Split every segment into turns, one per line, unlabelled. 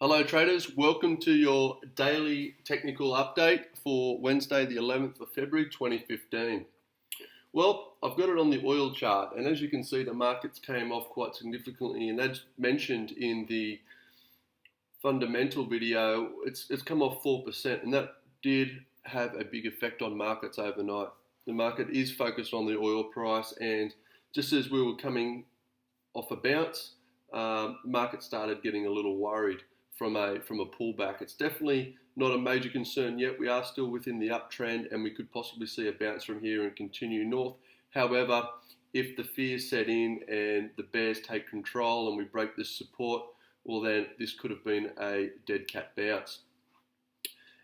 Hello traders, welcome to your daily technical update for Wednesday the 11th of February 2015. Well, I've got it on the oil chart, and as you can see the markets came off quite significantly, and as mentioned in the fundamental video, it's come off 4%, and that did have a big effect on markets overnight. The market is focused on the oil price, and just as we were coming off a bounce, market started getting a little worried from a pullback. It's definitely not a major concern yet. We are still within the uptrend, and we could possibly see a bounce from here and continue north. However, if the fears set in and the bears take control and we break this support, well then this could have been a dead cat bounce.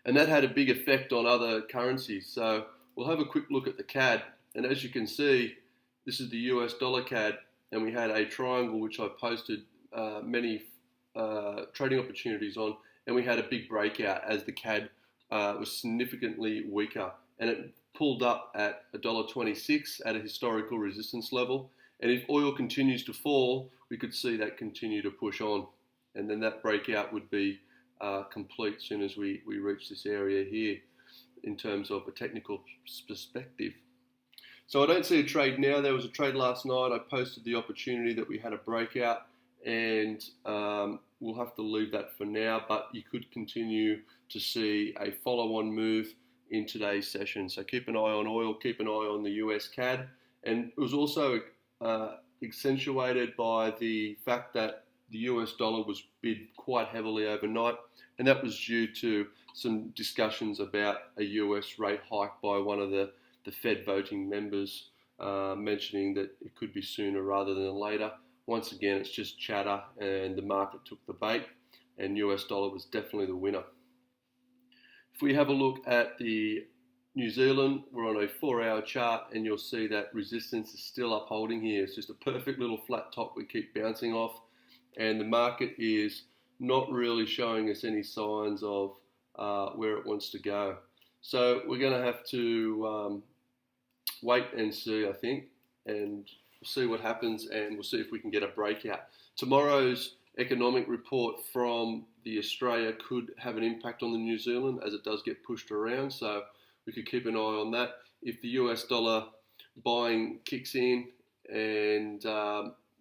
And that had a big effect on other currencies. So we'll have a quick look at the CAD. And as you can see, this is the US dollar CAD, and we had a triangle which I posted many trading opportunities on, and we had a big breakout as the CAD was significantly weaker, and it pulled up at $1.26 at a historical resistance level. And if oil continues to fall, we could see that continue to push on, and then that breakout would be complete as soon as we reach this area here in terms of a technical perspective. So I don't see a trade now. There was a trade last night. I posted the opportunity that we had a breakout, and we'll have to leave that for now, but you could continue to see a follow-on move in today's session. So keep an eye on oil, keep an eye on the US CAD, and it was also accentuated by the fact that the US dollar was bid quite heavily overnight, and that was due to some discussions about a US rate hike by one of the Fed voting members, mentioning that it could be sooner rather than later. Once again, it's just chatter, and the market took the bait, and US dollar was definitely the winner. If we have a look at the New Zealand, we're on a 4-hour chart, and you'll see that resistance is still upholding here. It's just a perfect little flat top we keep bouncing off, and the market is not really showing us any signs of where it wants to go. So we're going to have to wait and see, I think, and see what happens, and we'll see if we can get a breakout. Tomorrow's economic report from the Australia could have an impact on the New Zealand, as it does get pushed around, so we could keep an eye on that. If the US dollar buying kicks in, and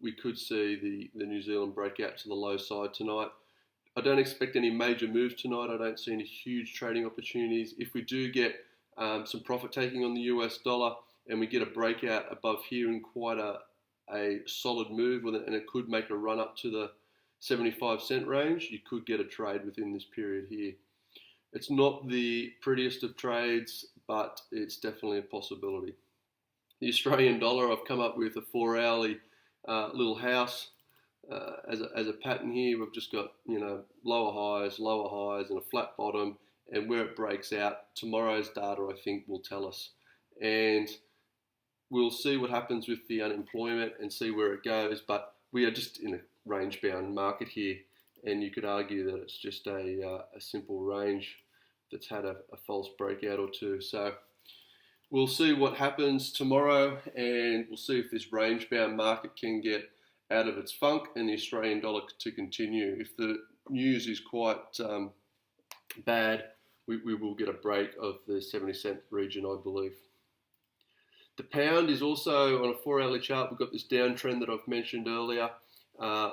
we could see the New Zealand break out to the low side tonight. I don't expect any major moves tonight. I don't see any huge trading opportunities. If we do get some profit taking on the US dollar, and we get a breakout above here in quite a solid move, and it could make a run up to the 75-cent range, you could get a trade within this period here. It's not the prettiest of trades, but it's definitely a possibility. The Australian dollar, I've come up with a 4-hourly little house as a pattern here. We've just got lower highs, and a flat bottom, and where it breaks out, tomorrow's data I think will tell us. And we'll see what happens with the unemployment and see where it goes, but we are just in a range-bound market here, and you could argue that it's just a simple range that's had a false breakout or two. So we'll see what happens tomorrow, and we'll see if this range-bound market can get out of its funk and the Australian dollar to continue. If the news is quite bad, we will get a break of the 70-cent region, I believe. The pound is also on a 4-hourly chart. We've got this downtrend that I've mentioned earlier.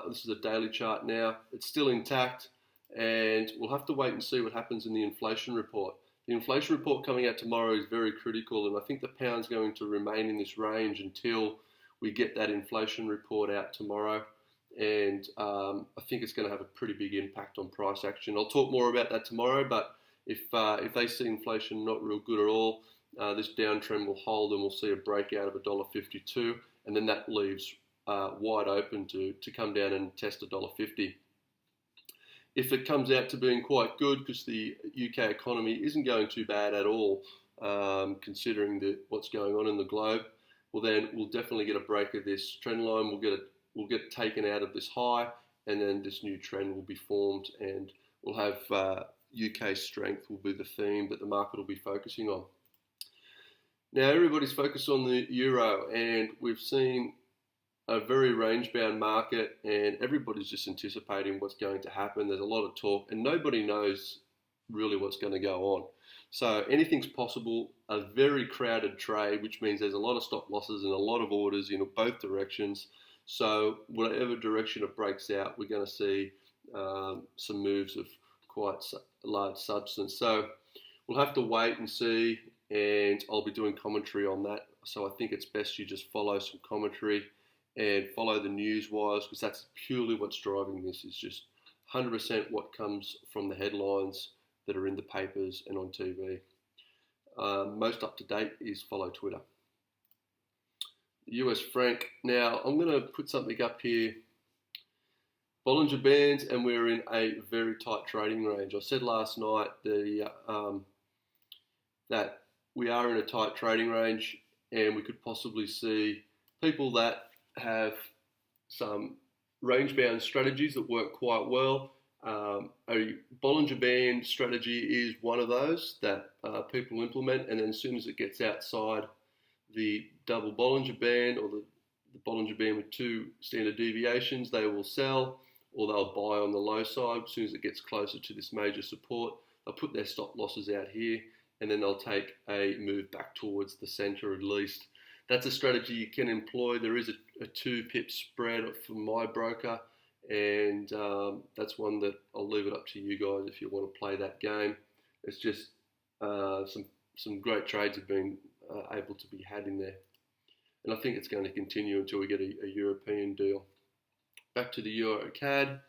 This is a daily chart now. It's still intact, and we'll have to wait and see what happens in the inflation report. The inflation report coming out tomorrow is very critical, and I think the pound's going to remain in this range until we get that inflation report out tomorrow. And I think it's going to have a pretty big impact on price action. I'll talk more about that tomorrow, but if they see inflation not real good at all, this downtrend will hold, and we'll see a breakout of $1.52, and then that leaves wide open to come down and test $1.50. If it comes out to being quite good, because the UK economy isn't going too bad at all, considering what's going on in the globe, well then we'll definitely get a break of this trend line. We'll get taken out of this high, and then this new trend will be formed, and we'll have UK strength will be the theme that the market will be focusing on. Now everybody's focused on the euro, and we've seen a very range-bound market, and everybody's just anticipating what's going to happen. There's a lot of talk, and nobody knows really what's going to go on. So anything's possible. A very crowded trade, which means there's a lot of stop losses and a lot of orders in both directions. So whatever direction it breaks out, we're going to see some moves of quite large substance. So we'll have to wait and see, and I'll be doing commentary on that. So I think it's best you just follow some commentary and follow the news wires, because that's purely what's driving this. Is just 100% what comes from the headlines that are in the papers and on TV. Most up to date is follow Twitter. The US franc. Now I'm going to put something up here. Bollinger Bands, and we're in a very tight trading range. I said last night that we are in a tight trading range, and we could possibly see people that have some range-bound strategies that work quite well. A Bollinger Band strategy is one of those that people implement, and then as soon as it gets outside the double Bollinger Band, or the Bollinger Band with 2 standard deviations, they will sell, or they'll buy on the low side. As soon as it gets closer to this major support, they'll put their stop losses out here, and then they'll take a move back towards the center at least. That's a strategy you can employ. There is a 2 pip spread from my broker, and that's one that I'll leave it up to you guys if you want to play that game. It's just some great trades have been able to be had in there, and I think it's going to continue until we get a European deal. Back to the Euro CAD.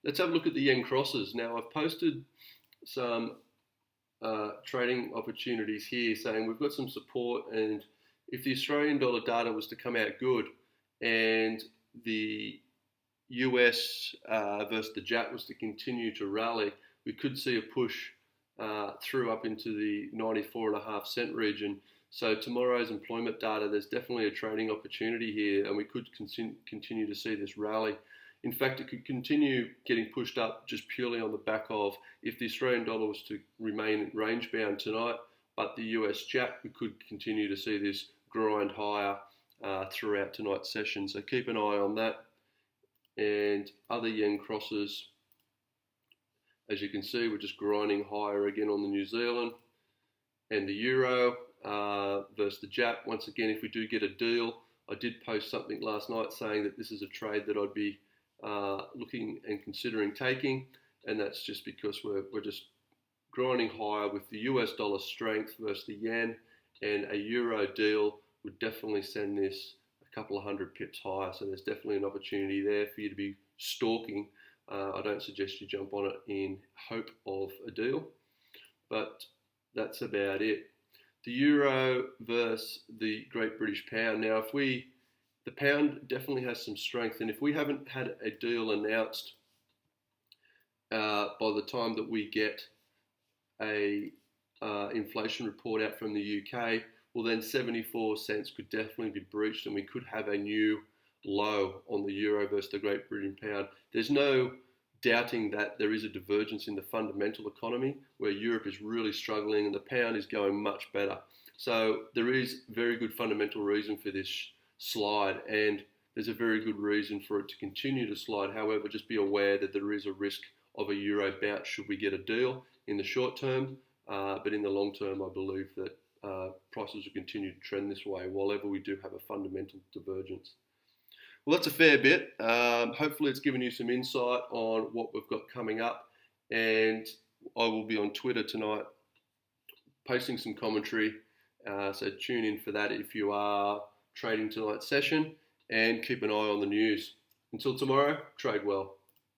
Let's have a look at the yen crosses. Now I've posted some trading opportunities here, saying we've got some support, and if the Australian dollar data was to come out good and the US versus the JAT was to continue to rally, we could see a push through up into the 94.5 cent region. So tomorrow's employment data, there's definitely a trading opportunity here, and we could continue to see this rally. In fact, it could continue getting pushed up just purely on the back of, if the Australian dollar was to remain range bound tonight, but the US JAT, we could continue to see this grind higher throughout tonight's session. So keep an eye on that. And other yen crosses, as you can see, we're just grinding higher again on the New Zealand and the Euro versus the JAT. Once again, if we do get a deal, I did post something last night saying that this is a trade that I'd be looking and considering taking, and that's just because we're just grinding higher with the US dollar strength versus the yen, and a Euro deal would definitely send this a couple of hundred pips higher. So there's definitely an opportunity there for you to be stalking. I don't suggest you jump on it in hope of a deal, but that's about it. The Euro versus the Great British Pound. Now, the pound definitely has some strength, and if we haven't had a deal announced by the time that we get a inflation report out from the UK, well then 74 cents could definitely be breached, and we could have a new low on the Euro versus the Great Britain Pound. There's no doubting that there is a divergence in the fundamental economy, where Europe is really struggling and the pound is going much better. So there is very good fundamental reason for this slide, and there's a very good reason for it to continue to slide. However, just be aware that there is a risk of a Euro bounce should we get a deal in the short term, but in the long term I believe that prices will continue to trend this way, whenever we do have a fundamental divergence. Well, that's a fair bit. Hopefully it's given you some insight on what we've got coming up, and I will be on Twitter tonight posting some commentary, so tune in for that if you are trading tonight's session, and keep an eye on the news. Until tomorrow, trade well.